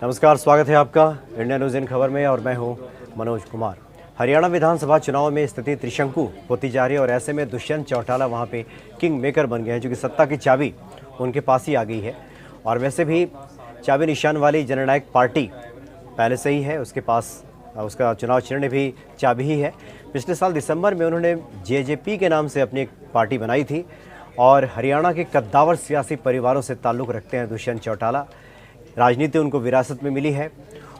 नमस्कार, स्वागत है आपका इंडिया न्यूज़ इन खबर में और मैं हूं मनोज कुमार। हरियाणा विधानसभा चुनाव में स्थिति त्रिशंकु होती जा रही है और ऐसे में दुष्यंत चौटाला वहां पे किंग मेकर बन गए हैं, जो कि सत्ता की चाबी उनके पास ही आ गई है। और वैसे भी चाबी निशान वाली जननायक पार्टी पहले से ही है, उसके पास उसका चुनाव चिन्ह भी चाबी ही है। पिछले साल दिसंबर में उन्होंने जेजेपी के नाम से अपनी एक पार्टी बनाई थी और हरियाणा के कद्दावर सियासी परिवारों से ताल्लुक़ रखते हैं दुष्यंत चौटाला। राजनीति उनको विरासत में मिली है।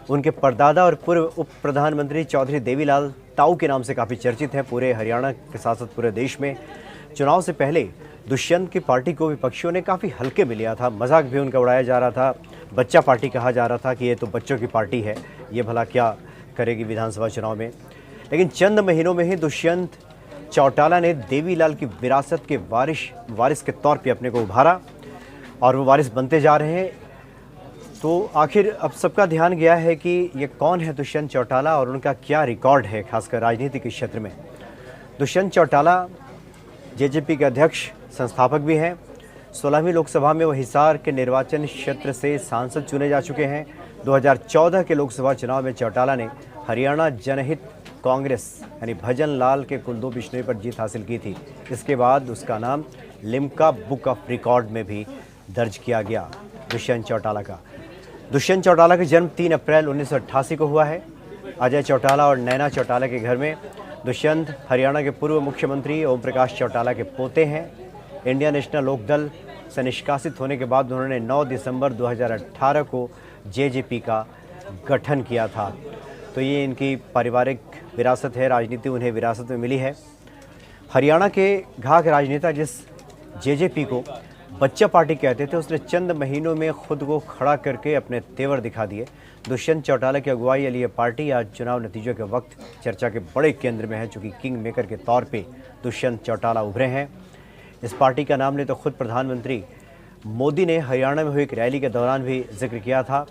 उनके परदादा और पूर्व उप प्रधानमंत्री चौधरी देवीलाल ताऊ के नाम से काफ़ी चर्चित हैं पूरे हरियाणा के साथ साथ पूरे देश में। चुनाव से पहले दुष्यंत की पार्टी को विपक्षियों ने काफ़ी हल्के में लिया था, मजाक भी उनका उड़ाया जा रहा था। बच्चा पार्टी कहा जा रहा था कि ये तो बच्चों की पार्टी है, ये भला क्या करेगी विधानसभा चुनाव में। लेकिन चंद महीनों में ही दुष्यंत चौटाला ने देवीलाल की विरासत के वारिस के तौर पे अपने को उभारा और वो वारिस बनते जा रहे हैं। तो आखिर अब सबका ध्यान गया है कि ये कौन है दुष्यंत चौटाला और उनका क्या रिकॉर्ड है, खासकर राजनीति के क्षेत्र में। दुष्यंत चौटाला जेजेपी के अध्यक्ष संस्थापक भी हैं। 16वीं लोकसभा में वो हिसार के निर्वाचन क्षेत्र से सांसद चुने जा चुके हैं। 2014 के लोकसभा चुनाव में चौटाला ने हरियाणा जनहित कांग्रेस यानी भजन लाल के कुलदीप बिश्नोई पर जीत हासिल की थी। इसके बाद उसका नाम लिम्का बुक ऑफ रिकॉर्ड में भी दर्ज किया गया दुष्यंत चौटाला का। दुष्यंत चौटाला का जन्म 3 अप्रैल 1988 को हुआ है। अजय चौटाला और नैना चौटाला के घर में। दुष्यंत हरियाणा के पूर्व मुख्यमंत्री ओम प्रकाश चौटाला के पोते हैं। इंडिया नेशनल लोकदल से निष्कासित होने के बाद उन्होंने 9 दिसंबर 2018 को जेजेपी का गठन किया था। तो ये इनकी पारिवारिक विरासत है, राजनीति उन्हें विरासत में मिली है। हरियाणा के घाघ राजनेता जिस जेजेपी को बच्चा पार्टी कहते थे, उसने चंद महीनों में खुद को खड़ा करके अपने तेवर दिखा दिए। दुष्यंत चौटाला की अगुवाई वाली ये पार्टी आज चुनाव नतीजों के वक्त चर्चा के बड़े केंद्र में है, चूँकि किंग मेकर के तौर पे दुष्यंत चौटाला उभरे हैं। इस पार्टी का नाम ने तो खुद प्रधानमंत्री मोदी ने हरियाणा में हुई एक रैली के दौरान भी जिक्र किया था।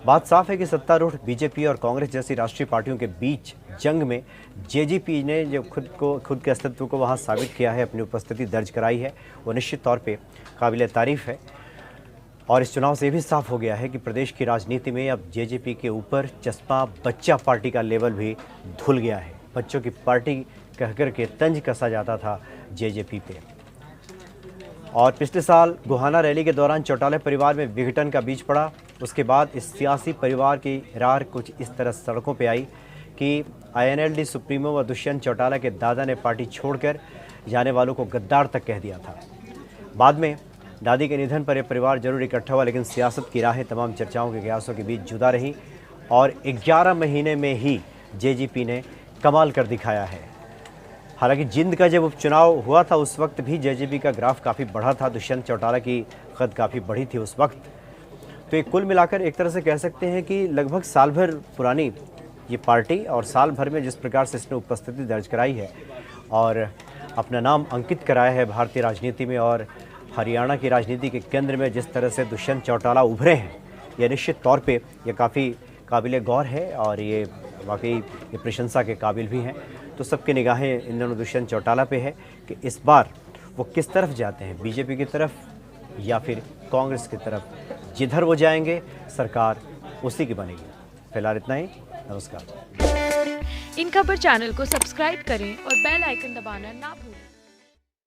बात साफ है कि सत्तारूढ़ बीजेपी और कांग्रेस जैसी राष्ट्रीय पार्टियों के बीच जंग में जेजेपी ने जो खुद के अस्तित्व को वहां साबित किया है, अपनी उपस्थिति दर्ज कराई है, वो निश्चित तौर पे काबिल तारीफ है। और इस चुनाव से भी साफ हो गया है कि प्रदेश की राजनीति में अब जेजेपी के ऊपर चस्पा बच्चा पार्टी का लेवल भी धुल गया है। बच्चों की पार्टी कहकर के तंज कसा जाता था जेजेपी पे। और पिछले साल गोहाना रैली के दौरान चौटाला परिवार में विघटन का बीज पड़ा। उसके बाद इस सियासी परिवार की रार कुछ इस तरह सड़कों पे आई कि आईएनएलडी सुप्रीमो व दुष्यंत चौटाला के दादा ने पार्टी छोड़कर जाने वालों को गद्दार तक कह दिया था। बाद में दादी के निधन पर यह परिवार जरूर इकट्ठा हुआ, लेकिन सियासत की राहें तमाम चर्चाओं के कयासों के बीच जुदा रही और 11 महीने में ही जेजेपी ने कमाल कर दिखाया है। हालांकि जिंद का जब उपचुनाव हुआ था उस वक्त भी जेजेपी का ग्राफ काफ़ी बढ़ा था, दुष्यंत चौटाला की कद काफ़ी बढ़ी थी उस वक्त। तो ये कुल मिलाकर एक तरह से कह सकते हैं कि लगभग साल भर पुरानी ये पार्टी और साल भर में जिस प्रकार से इसने उपस्थिति दर्ज कराई है और अपना नाम अंकित कराया है भारतीय राजनीति में और हरियाणा की राजनीति के केंद्र में जिस तरह से दुष्यंत चौटाला उभरे हैं, यह निश्चित तौर पे ये काफ़ी काबिल गौर है और ये वाकई ये प्रशंसा के काबिल भी हैं। तो सबकी निगाहें इन दोनों दुष्यंत चौटाला पे है कि इस बार वो किस तरफ जाते हैं, बीजेपी की तरफ या फिर कांग्रेस की तरफ। जिधर वो जाएंगे सरकार उसी की बनेगी। फिलहाल इतना ही, नमस्कार। इन खबर चैनल को सब्सक्राइब करें और बेल आइकन दबाना ना भूलें।